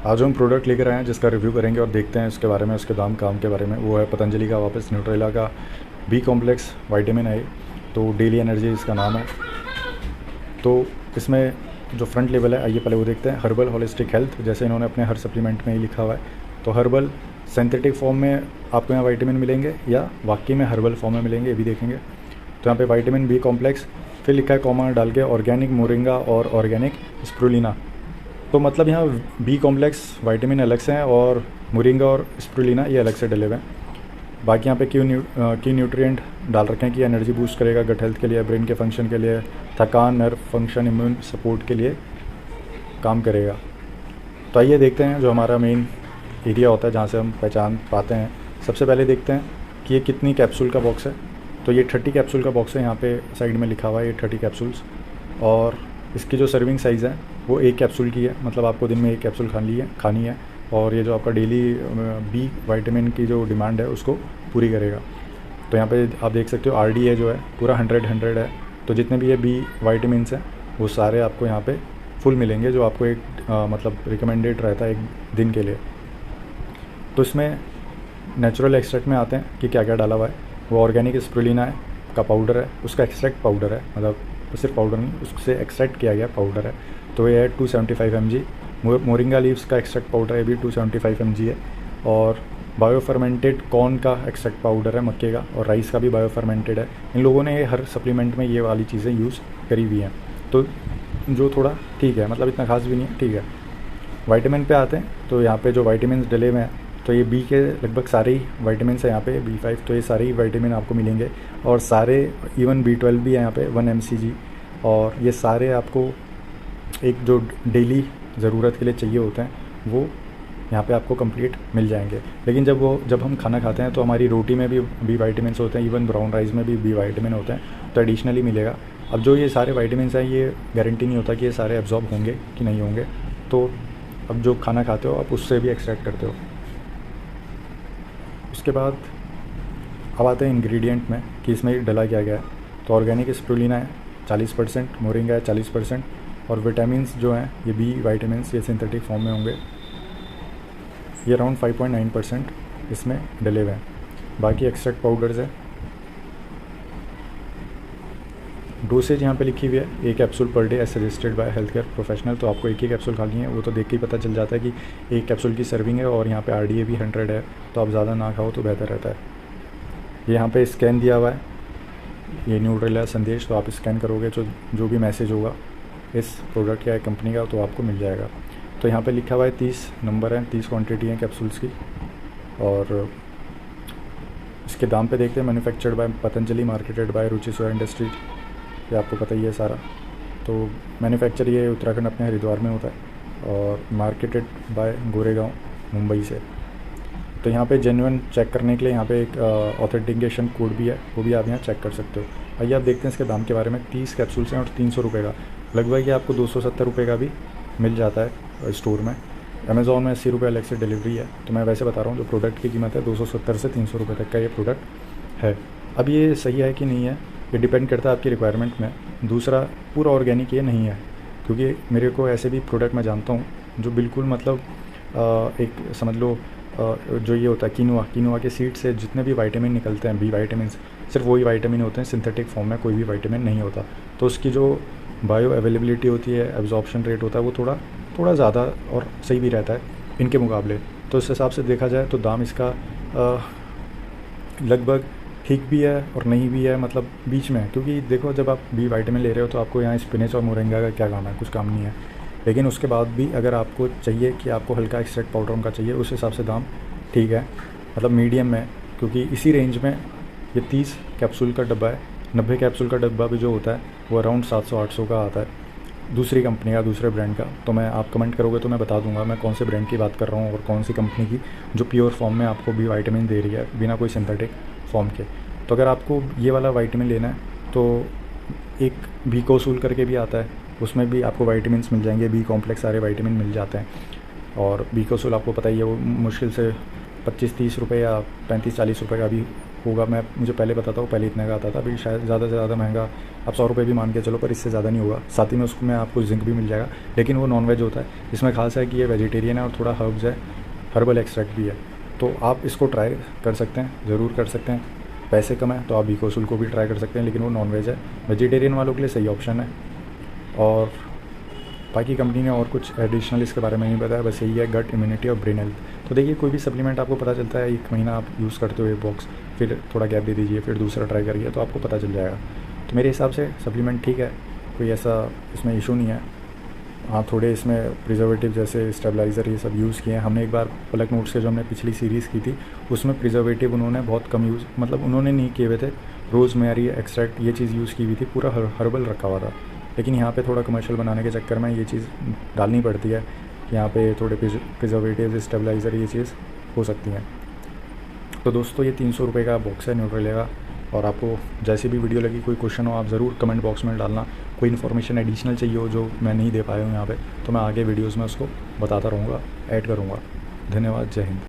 आज हम प्रोडक्ट लेकर आए हैं जिसका रिव्यू करेंगे और देखते हैं उसके बारे में, उसके दाम काम के बारे में। वो है पतंजलि का वापस न्यूट्रेला का बी कॉम्प्लेक्स विटामिन आई। तो डेली एनर्जी इसका नाम है। तो इसमें जो फ्रंट लेवल है, आइए पहले वो देखते हैं। हर्बल होलिस्टिक हेल्थ, जैसे इन्होंने अपने हर सप्लीमेंट में ही लिखा हुआ है। तो हर्बल सिंथेटिक फॉर्म में आपको यहाँ विटामिन मिलेंगे या वाकई में हर्बल फॉर्म में मिलेंगे, ये भी देखेंगे। तो यहाँ पे विटामिन बी कॉम्प्लेक्स, फिर लिखा है कॉमा डाल के ऑर्गेनिक मोरिंगा और ऑर्गेनिक स्प्रुलिना। तो मतलब यहाँ बी कॉम्प्लेक्स विटामिन अलग से हैं और मोरिंगा और स्प्रुलिना ये अलग से डले हुए हैं। बाकी यहाँ पे की न्यूट्रिएंट डाल रखे हैं कि एनर्जी बूस्ट करेगा, गट हेल्थ के लिए, ब्रेन के फंक्शन के लिए, थकान, नर्व फंक्शन, इम्यून सपोर्ट के लिए काम करेगा। तो आइए देखते हैं जो हमारा मेन एरिया होता है जहाँ से हम पहचान पाते हैं। सबसे पहले देखते हैं कि ये कितनी कैप्सूल का बॉक्स है। तो ये 30 कैप्सूल का बॉक्स है, यहाँ पे साइड में लिखा हुआ है ये 30 कैप्सूल्स। और इसकी जो सर्विंग साइज़ है वो 1 कैप्सूल की है, मतलब आपको दिन में 1 कैप्सूल खानी है। और ये जो आपका डेली बी विटामिन की जो डिमांड है उसको पूरी करेगा। तो यहाँ पे आप देख सकते हो RDA जो है पूरा 100 है। तो जितने भी ये बी विटामिन्स हैं वो सारे आपको यहाँ पे फुल मिलेंगे, जो आपको एक मतलब रिकमेंडेड रहता है एक दिन के लिए। तो इसमें नेचुरल एक्सट्रैक्ट में आते हैं कि क्या क्या डाला हुआ है। वो ऑर्गेनिक स्प्रुलिना है का पाउडर है, उसका एक्सट्रैक्ट पाउडर है, मतलब सिर्फ पाउडर नहीं, उससे एक्सट्रैक्ट किया गया पाउडर है। तो ये है 275 mg। मोरिंगा लीव्स का एक्सट्रैक्ट पाउडर है, भी 275 mg है। और बायोफर्मेंटेड कॉर्न का एक्सट्रैक्ट पाउडर है मक्के का, और राइस का भी बायोफर्मेंटेड है। इन लोगों ने हर सप्लीमेंट में ये वाली चीज़ें यूज़ करी हुई हैं, तो जो थोड़ा ठीक है, मतलब इतना खास भी नहीं है, ठीक है। विटामिन पे आते हैं। तो यहाँ पे जो विटामिन डले हुए हैं, तो ये बी के लगभग सारे ही विटामिन है यहाँ पे, B5। तो ये सारे ही विटामिन आपको मिलेंगे, और सारे इवन B12 भी है यहाँ पे 1 mcg। और ये सारे आपको एक जो डेली ज़रूरत के लिए चाहिए होते हैं वो यहाँ पे आपको कंप्लीट मिल जाएंगे। लेकिन जब हम खाना खाते हैं तो हमारी रोटी में भी बी विटामिन होते हैं, इवन ब्राउन राइस में भी बी विटामिन होते हैं, तो एडिशनली मिलेगा। अब जो ये सारे विटामिन हैं ये गारंटी नहीं होता कि ये सारे एब्जॉर्ब होंगे कि नहीं होंगे। तो अब जो खाना खाते हो आप उससे भी एक्सट्रैक्ट करते हो। उसके बाद अब आते हैं इंग्रेडिएंट में कि इसमें डला क्या गया है। तो ऑर्गेनिक स्प्रुलिना है 40%, मोरिंगा है 40%, और विटामिन्स जो हैं ये बी विटामिन्स ये सिंथेटिक फॉर्म में होंगे, ये अराउंड 5.9% इसमें डले हुए हैं। बाकी एक्सट्रैक्ट पाउडर्स है। डोसेज यहाँ पे लिखी हुई है 1 capsule per day as suggested by health care professional. तो आपको एक ही कैप्सूल खानी है, वो तो देख के ही पता चल जाता है कि 1 कैप्सूल की सर्विंग है। और यहाँ पे RDA भी 100 है, तो आप ज़्यादा ना खाओ तो बेहतर रहता है। ये यहाँ पे स्कैन दिया हुआ है, ये न्यूट्रेला संदेश। तो आप स्कैन करोगे तो जो भी मैसेज होगा इस प्रोडक्ट या कंपनी का तो आपको मिल जाएगा। तो यहाँ पे लिखा हुआ है 30 नंबर है, 30 क्वांटिटी है कैप्सूल्स की। और इसके दाम पे देखते हैं। Manufactured by Patanjali, marketed bye Ruchi soya industries, ये आपको पता ही है सारा। तो मैन्युफैक्चर ये उत्तराखंड अपने हरिद्वार में होता है, और मार्केटेड बाय गोरेगांव मुंबई से। तो यहाँ पे जेन्युइन चेक करने के लिए यहाँ पे एक ऑथेंटिकेशन कोड भी है, वो भी आप यहाँ चेक कर सकते हो। आइए आप देखते हैं इसके दाम के बारे में। 30 कैप्सूल्स हैं और 300 रुपये का, लगभग ये आपको 270 रुपये का भी मिल जाता है स्टोर में। अमेज़ॉन में 80 रुपये अलग से डिलीवरी है। तो मैं वैसे बता रहा हूँ, जो प्रोडक्ट की कीमत है 270 से 300 रुपये तक का ये प्रोडक्ट है। अब ये सही है कि नहीं है ये डिपेंड करता है आपकी रिक्वायरमेंट में। दूसरा, पूरा ऑर्गेनिक ये नहीं है, क्योंकि मेरे को ऐसे भी प्रोडक्ट मैं जानता हूँ जो बिल्कुल मतलब एक समझ लो जो ये होता है कीनोआ के सीड से जितने भी विटामिन निकलते हैं, बी विटामिन, सिर्फ वही विटामिन होते हैं, सिंथेटिक फॉर्म में कोई भी विटामिन नहीं होता। तो उसकी जो बायो अवेलेबिलिटी होती है, एब्जॉर्प्शन रेट होता है, वो थोड़ा ज़्यादा और सही भी रहता है इनके मुकाबले। तो इस हिसाब से देखा जाए तो दाम इसका लगभग ठीक भी है और नहीं भी है, मतलब बीच में है। क्योंकि देखो, जब आप बी विटामिन ले रहे हो तो आपको यहाँ स्पिनच और मोरिंगा का क्या काम है, कुछ काम नहीं है। लेकिन उसके बाद भी अगर आपको चाहिए कि आपको हल्का एक्सट्रैक्ट पाउडर उनका चाहिए, उस हिसाब से दाम ठीक है, मतलब मीडियम में। क्योंकि इसी रेंज में ये 30 कैप्सूल का डब्बा है। 90 कैप्सूल का डब्बा भी जो होता है वो अराउंड 700-800 का आता है, दूसरी कंपनी का, दूसरे ब्रांड का। तो मैं आप कमेंट करोगे तो मैं बता दूंगा मैं कौन से ब्रांड की बात कर रहा हूँ और कौन सी कंपनी की जो प्योर फॉर्म में आपको बी विटामिन दे रही है बिना कोई सिंथेटिक फॉर्म के। तो अगर आपको ये वाला विटामिन लेना है तो एक बीकोसूल करके भी आता है, उसमें भी आपको विटामिन मिल जाएंगे, बी कॉम्प्लेक्स सारे विटामिन मिल जाते हैं। और बीकोसूल आपको पता ही है वो मुश्किल से 25-30 रुपये या 35-40 रुपये का भी होगा, मुझे पहले पता था वो पहले इतने का आता था, अभी शायद ज़्यादा से ज़्यादा महंगा आप 100 रुपये भी मान के चलो, पर इससे ज़्यादा नहीं होगा। साथ ही में उसमें आपको जिंक भी मिल जाएगा, लेकिन वो नॉन वेज होता है। इसमें खास है कि ये वेजिटेरियन है और थोड़ा हर्ब्स है, हर्बल एक्सट्रैक्ट भी है। तो आप इसको ट्राई कर सकते हैं, ज़रूर कर सकते हैं। पैसे कम है तो आप बीकोसुल को भी ट्राई कर सकते हैं, लेकिन वो नॉन वेज है, वेजिटेरियन वालों के लिए सही ऑप्शन है। और बाकी कंपनी ने और कुछ एडिशनल इसके बारे में नहीं बताया, बस यही है गट इम्यूनिटी और ब्रेन हेल्थ। तो देखिए कोई भी सप्लीमेंट आपको पता चलता है, 1 महीना आप यूज़ करते हुए बॉक्स, फिर थोड़ा गैप दे दीजिए, फिर दूसरा ट्राई करिए, तो आपको पता चल जाएगा। तो मेरे हिसाब से सप्लीमेंट ठीक है, कोई ऐसा इसमें इशू नहीं है। हाँ, थोड़े इसमें प्रिजर्वेटिव जैसे स्टेबलाइज़र ये सब यूज़ किए हैं हमने। एक बार पलक नोट्स के जो हमने पिछली सीरीज़ की थी उसमें प्रिजर्वेटिव उन्होंने बहुत कम यूज़, मतलब उन्होंने नहीं किए हुए थे। रोज़मेरी एक्सट्रैक्ट ये चीज़ यूज़ की हुई थी, पूरा हर्बल रखा हुआ था। लेकिन यहाँ पे थोड़ा कमर्शियल बनाने के चक्कर में ये चीज़ डालनी पड़ती है, यहाँ पे थोड़े प्रिजर्वेटिव स्टेबलाइज़र ये चीज़ हो सकती हैं। तो दोस्तों ये 300 रुपये का बॉक्स है न्यूट्रेला का। और आपको जैसी भी वीडियो लगी, कोई क्वेश्चन हो आप ज़रूर कमेंट बॉक्स में डालना। कोई इन्फॉर्मेशन एडिशनल चाहिए हो जो मैं नहीं दे पाया हूँ यहाँ पे, तो मैं आगे वीडियोज़ में उसको बताता रहूँगा, ऐड करूँगा। धन्यवाद, जय हिंद।